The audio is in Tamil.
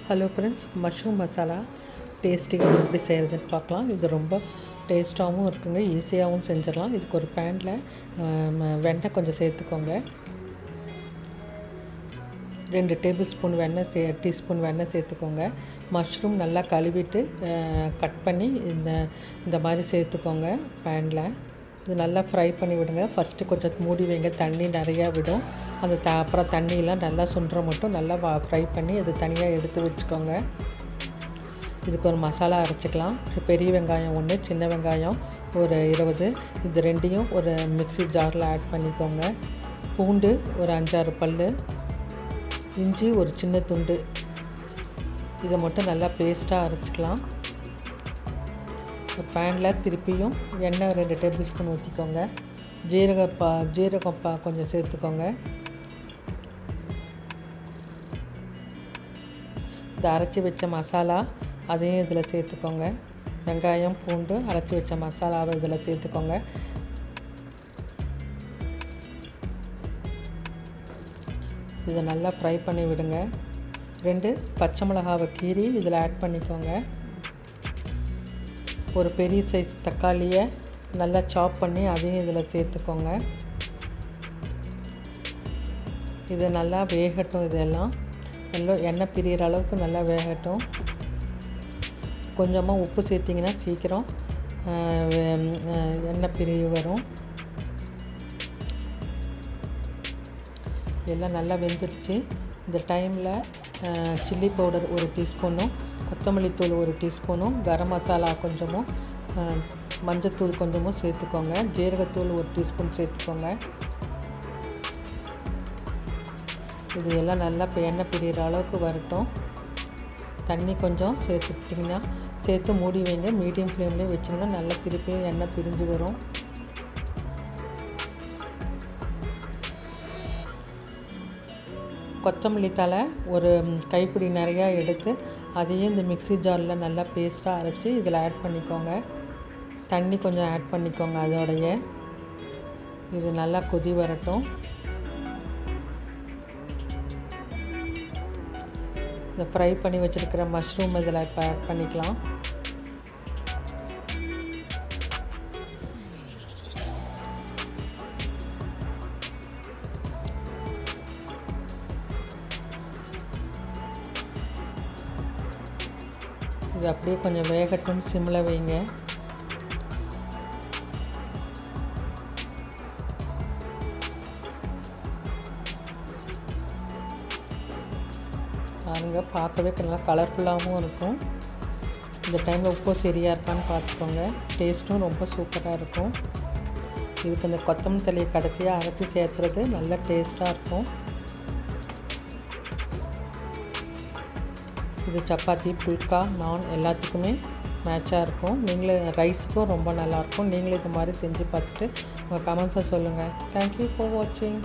ஹலோ ஃப்ரெண்ட்ஸ், மஷ்ரூம் மசாலா டேஸ்டியாக எப்படி செய்கிறதுன்னு பார்க்கலாம். இது ரொம்ப டேஸ்ட்டாகவும் இருக்குங்க, ஈஸியாகவும் செஞ்சிடலாம். இதுக்கு ஒரு பேனில் வெண்ணெய் கொஞ்சம் சேர்த்துக்கோங்க. 2 டேபிள் ஸ்பூன் டீஸ்பூன் வெண்ணெய் சேர்த்துக்கோங்க. மஷ்ரூம் நல்லா கழுவிட்டு கட் பண்ணி இந்த மாதிரி சேர்த்துக்கோங்க பேனில். இது நல்லா ஃப்ரை பண்ணி விடுங்க. ஃபஸ்ட்டு கொஞ்சம் மூடி வைங்க, தண்ணி நிறையா விடும். அந்த அப்புறம் தண்ணியெலாம் நல்லா சுண்டுற மட்டும் நல்லா ஃப்ரை பண்ணி அது தனியாக எடுத்து வச்சுக்கோங்க. இதுக்கு ஒரு மசாலா அரைச்சிக்கலாம். பெரிய வெங்காயம் 1, சின்ன வெங்காயம் ஒரு 20, இது ரெண்டையும் ஒரு மிக்ஸி ஜாரில் ஆட் பண்ணிக்கோங்க. பூண்டு ஒரு 5-6 பல், இஞ்சி ஒரு சின்ன துண்டு, இதை மட்டும் நல்லா பேஸ்ட்டாக அரைச்சிக்கலாம். பேனில் திருப்பியும் எண்ணெய் 2 டேபிள் ஸ்பூன் ஊற்றிக்கோங்க. ஜீரகம் கொஞ்சம் சேர்த்துக்கோங்க. இந்த அரைச்சி வச்ச மசாலா அதையும் இதில் சேர்த்துக்கோங்க. வெங்காயம் பூண்டு அரைச்சி வச்ச மசாலாவை இதில் சேர்த்துக்கோங்க. இதை நல்லா ஃப்ரை பண்ணி விடுங்க. 2 பச்சை மிளகாவை கீறி இதில் ஆட் பண்ணிக்கோங்க. ஒரு பெரிய சைஸ் தக்காளியை நல்லா சாப் பண்ணி அதையும் இதில் சேர்த்துக்கோங்க. இது நல்லா வேகட்டும். இதெல்லாம் எண்ணெய் பிரிகிற அளவுக்கு நல்லா வேகட்டும். கொஞ்சமாக உப்பு சேர்த்திங்கன்னா சீக்கிரம் எண்ணெய் பிரிவு வரும். எல்லாம் நல்லா வெந்துடுச்சு. இந்த டைமில் சில்லி பவுடர் 1 டீஸ்பூனும், கொத்தமல்லி தூள் 1 டீஸ்பூனும், கரம் மசாலா கொஞ்சமும், மஞ்சத்தூள் கொஞ்சமும் சேர்த்துக்கோங்க. ஜீரகத்தூள் 1 டீஸ்பூன் சேர்த்துக்கோங்க. இது எல்லாம் நல்லா எண்ணெய் பிரிகிற அளவுக்கு வரட்டும். தண்ணி கொஞ்சம் சேர்த்துட்டிங்கன்னா சேர்த்து மூடி வைங்க. மீடியம் ஃப்ளேம்லேயே வச்சிங்கன்னா நல்லா திருப்பியும் எண்ணெய் பிரிஞ்சு வரும். கொத்தமல்லி தழை ஒரு கைப்பிடி நிறையா எடுத்து அதையும் இந்த மிக்ஸி ஜாரில் நல்லா பேஸ்ட்டாக அரைச்சி இதில் ஆட் பண்ணிக்கோங்க. தண்ணி கொஞ்சம் ஆட் பண்ணிக்கோங்க அதோடைய. இது நல்லா கொதி வரட்டும். இந்த ஃப்ரை பண்ணி வச்சுருக்கிற மஷ்ரூம் இதில் இப்போ ஆட் பண்ணிக்கலாம். இது அப்படியே கொஞ்சம் வேகட்டும், சிம்மில் வைங்க. பாருங்க, பார்க்கவே நல்லா கலர்ஃபுல்லாகவும் இருக்கும். இந்த டைமில் உப்பு சரியாக இருக்கான்னு பார்த்துக்கோங்க. டேஸ்ட்டும் ரொம்ப சூப்பராக இருக்கும். இதுக்கு இந்த கொத்தமல்லி தழையை கடைசியாக அரைச்சி சேர்த்துறது நல்ல டேஸ்ட்டாக இருக்கும். இது சப்பாத்தி, புல்கா, நான் எல்லாத்துக்குமே மேட்சாக இருக்கும். நீங்களே ரைஸுக்கும் ரொம்ப நல்லாயிருக்கும். நீங்களே இது மாதிரி செஞ்சு பார்த்துட்டு உங்கள் கமெண்ட்ஸை சொல்லுங்கள். தேங்க்யூ ஃபார் வாட்சிங்.